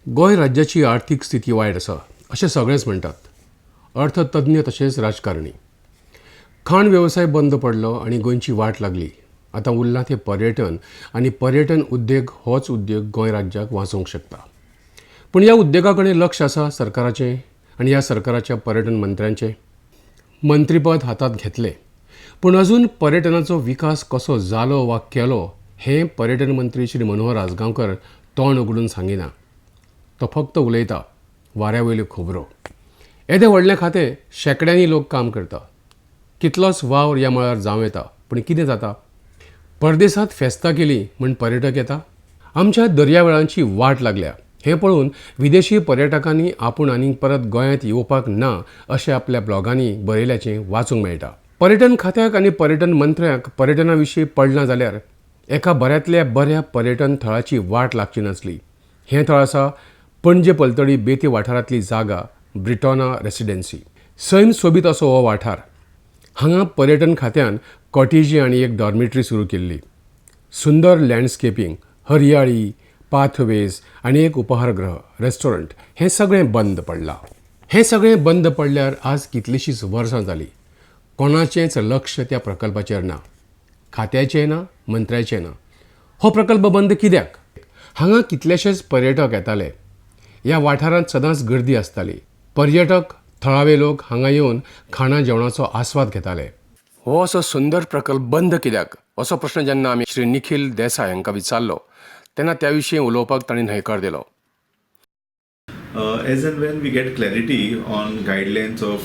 गोंय राज्याची आर्थीक स्थिती वायट आसा अशें सगळेच म्हणटात. अर्थतज्ञ तशेंच राजकारणी. खाण वेवसाय बंद पडलो आनी गोंयची वाट लागली. आतां उरलां तें पर्यटन आनी पर्यटन उद्देग होच उद्देग गोंय राज्याक वाचोवंक शकता. पूण ह्या उद्देगा कडेन लक्ष आसा सरकाराचें आनी ह्या सरकाराच्या पर्यटन मंत्र्यांचें. मंत्रीपद हातांत घेतलें पूण अजून पर्यटनाचो विकास कसो जालो वा केलो हें पर्यटन मंत्री श्री मनोहर आजगांवकर तोंड उगडून सांगिना. तो फक्त उलयता वाऱ्या वयल्यो खबरो. येदें व्हडलें खातें शेकड्यांनी लोक काम करता. कितलोच वावर ह्या मळार जावं येता पूण कितें जाता? परदेसांत फेस्तां केलीं म्हूण पर्यटक येता. आमच्या दर्यावेळांची वाट लागल्या हें पळोवन विदेशी पर्यटकांनी आपूण आनीक परत गोंयांत येवपाक ना अशें आपल्या ब्लॉगांनी बरयल्याचें वाचूंक मेळटा. पर्यटन खात्याक आनी पर्यटन मंत्र्याक पर्यटना विशीं पडना जाल्यार एका बऱ्यांतल्या बऱ्या पर्यटन थळाची वाट लागची नासली. हें थळ आसा पणजे पलतडी बेती वाठारांतली जागा ब्रिटोना रेसिडेन्सी. सैम सोबीत असो हो वाठार. हांगा पर्यटन खात्यान कॉटेजी आनी एक डॉर्मिटरी सुरू केल्ली. सुंदर लँडस्केपींग, हरयाळी, पाथवेज आनी एक उपहारगृह, रेस्टॉरंट हें सगळें बंद पडलां. हें सगळें बंद पडल्यार आज कितलींशींच वर्सां जालीं. कोणाचेंच लक्ष त्या प्रकल्पाचेर ना. खात्याचें ना, मंत्र्याचें ना. हो प्रकल्प बंद कित्याक? हांगा कितलेशेच पर्यटक येताले. ह्या वाठारांत सदांच गर्दी आसताली. पर्यटक थळावे लोक हांगा येवन खाणा जेवणाचो आस्वाद घेताले. हो असो सुंदर प्रकल्प बंद कित्याक असो प्रश्न जेन्ना आमी श्री निखिल देसाय हांकां विचारलो तेन्ना त्या विशीं उलोवपाक तांणी न्हयकार दिलो. As and when we get clarity on guidelines of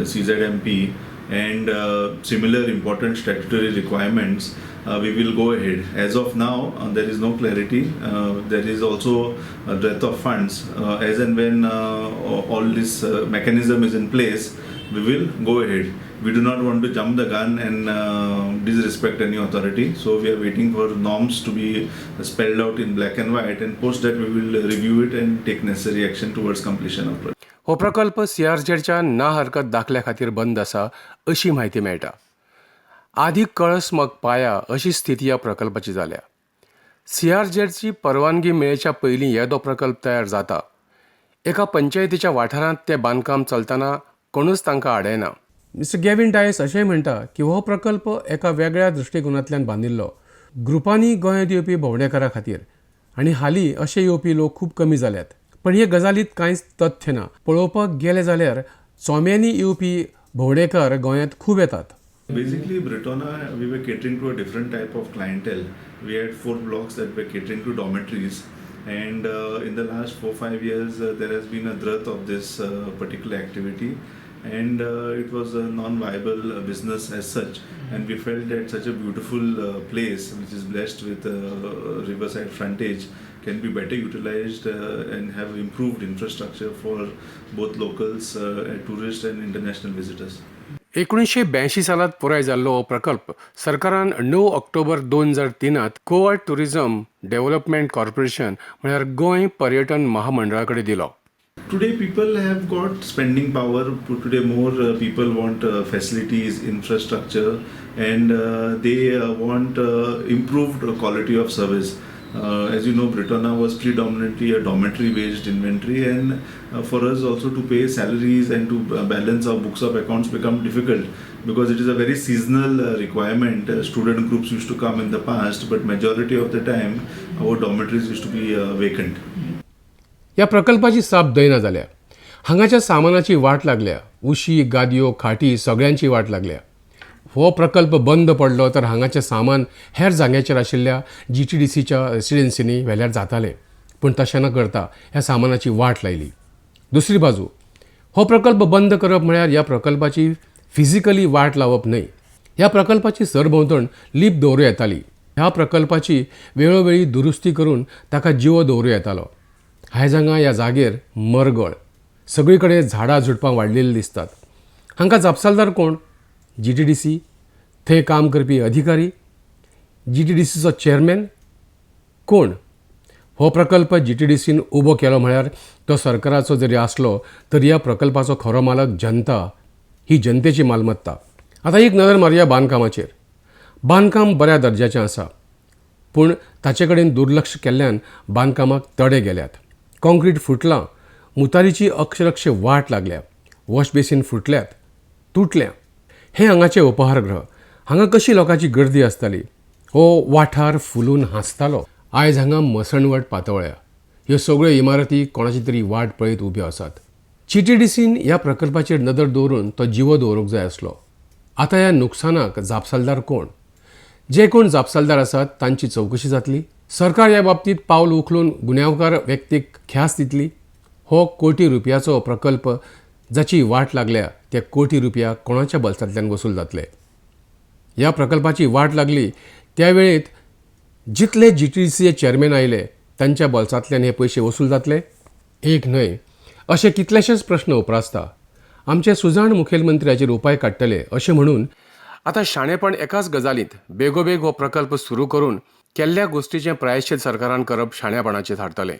CZMP and similar important statutory requirements, we will go ahead. As of now, there is no clarity. There is also a dearth of funds. As and when all this mechanism is in place, we will go ahead. We do not want to jump the gun and disrespect any authority. So we are waiting for norms to be spelled out in black and white, and post that we will review it and take necessary action towards completion of project. हो प्रकल्प CRZच्या ना हरकत दाखल्या खातीर बंद आसा अशी म्हायती मेळटा. आदी कळस मग पाया अशी स्थिती ह्या प्रकल्पाची जाल्या. CRZची परवानगी मेळच्या पयलीं येदो प्रकल्प तयार जाता. एका पंचायतीच्या वाठारांत तें बांदकाम चलतना कोणूच तांकां आडयना. मिस्टर गॅविन डायस अशेंय म्हणटा की हो प्रकल्प एका वेगळ्या दृश्टिकोनांतल्यान बांदिल्लो ग्रुपांनी गोंयांत येवपी भोंवडेकारां खातीर. आनी हालीं अशे येवपी लोक खूब कमी जाल्यात. पण हे गजालीत कांयच तथ्य ना. पळोवपाक गेले जाल्यार चोम्यांनी येवपी भोंवडेकार गोंयांत खूब येतात. Basically, Britona, we were catering to a different type of clientele. We had 4 blocks that were catering to dormitories, and in the last 4-5 years, there has been a dearth of this particular activity, and it was a non-viable business as such. And we felt that such a beautiful place, which is blessed with riverside frontage, can be better utilized and have improved infrastructure for both locals, tourists, and international visitors. 1982 सालात पुराय जाल्लो हो प्रकल्प सरकारान 9 October 2003 Goa tourism development corporation म्हळ्यार गोंय पर्यटन महामंडळा कडेन दिलो. Today people have got spending power. Today more people want facilities, infrastructure, and they want improved quality of service. As you know, Britona was predominantly a dormitory-based inventory, and for us also to pay salaries and to balance our books of accounts become difficult because it is a very seasonal requirement. Student groups used to come in the past, but majority of the time our dormitories used to be vacant. ह्या प्रकल्पाची साप दयना जाल्या. हांगाच्या सामानाची वाट लागल्या. उशी, गादयो, खाटी सगळ्यांची वाट लागल्या. हो प्रकल्प बंद पडलो तर हांगाचें सामान हेर जाग्याचेर आशिल्ल्या GTDCच्या रेसिडेन्सीनी व्हेल्यार जातालें. पूण तशें न करता ह्या सामानाची वाट लायली. दुसरी बाजू, हो प्रकल्प बंद करप म्हळ्यार ह्या प्रकल्पाची फिजिकली वाट लावप न्हय. ह्या प्रकल्पाची सरभोंवतण लीप दवरूं येताली. ह्या प्रकल्पाची वेळोवेळी दुरुस्ती करून ताका जिवो दवरूं येतालो. आयज हांगा ह्या जागेर मरगळ. सगळी कडेन झाडां झुडपां वाडलेलीं दिसतात. हांकां जापसालदार कोण? GTDC, थंय काम करपी अधिकारी, GTDCचो चेअरमॅन कोण? हो प्रकल्प GTDCन उबो केलो म्हळ्यार तो सरकाराचो जरी आसलो तरी ह्या प्रकल्पाचो खरो मालक जनता. ही जनतेची मालमत्ता. आतां एक नदर मारया बांदकामाचेर. बांदकाम बऱ्या दर्जाचें आसा. पूण ताचे कडेन दुर्लक्ष केल्ल्यान बांदकामाक तडे गेल्यात. काँक्रीट फुटलां, मुतारीची अक्षरक्ष वाट लागल्या, वॉश बेसीन फुटल्यात, तुटल्या. हे हांगाचे उपहारगृह. हांगा कशी लोकांची गर्दी आसताली. हो वाठार फुलून हांसतालो. आयज हांगा मसणवट पातोळ्या. ह्यो सगळ्यो इमारती कोणाची तरी वाट पळयत उब्यो आसात. GTDCन ह्या प्रकल्पाचेर नदर दवरून तो जिवो दवरूंक जाय आसलो. आतां ह्या नुकसानाक जापसालदार कोण? जे कोण जापसालदार आसात तांची चवकशी जातली. सरकार ह्या बाबतींत पावल उखलून गुन्यांवकार व्यक्तीक ख्यास दितली. हो कोटी रुपयाचो प्रकल्प जाची वाट लागल्या ते कोटी रुपया कोणाच्या बल्सांतल्यान वसूल जातले. ह्या प्रकल्पाची वाट लागली त्या वेळेत जितले GTDCचे चेअरमॅन आयले तांच्या बल्सांतल्यान हे पयशे वसूल जातले? एक न्हय, अशे कितलेशेच प्रश्न उप्रासता. आमचे सुजाण मुखेलमंत्री हाचेर उपाय काडटले अशें म्हणून आतां शाणेपण एकाच गजालींत बेगोबेग हो प्रकल्प सुरू करून केल्ल्या गोश्टीचें प्रायश्चीत सरकारान करप शाणेपणाचें थारतलें.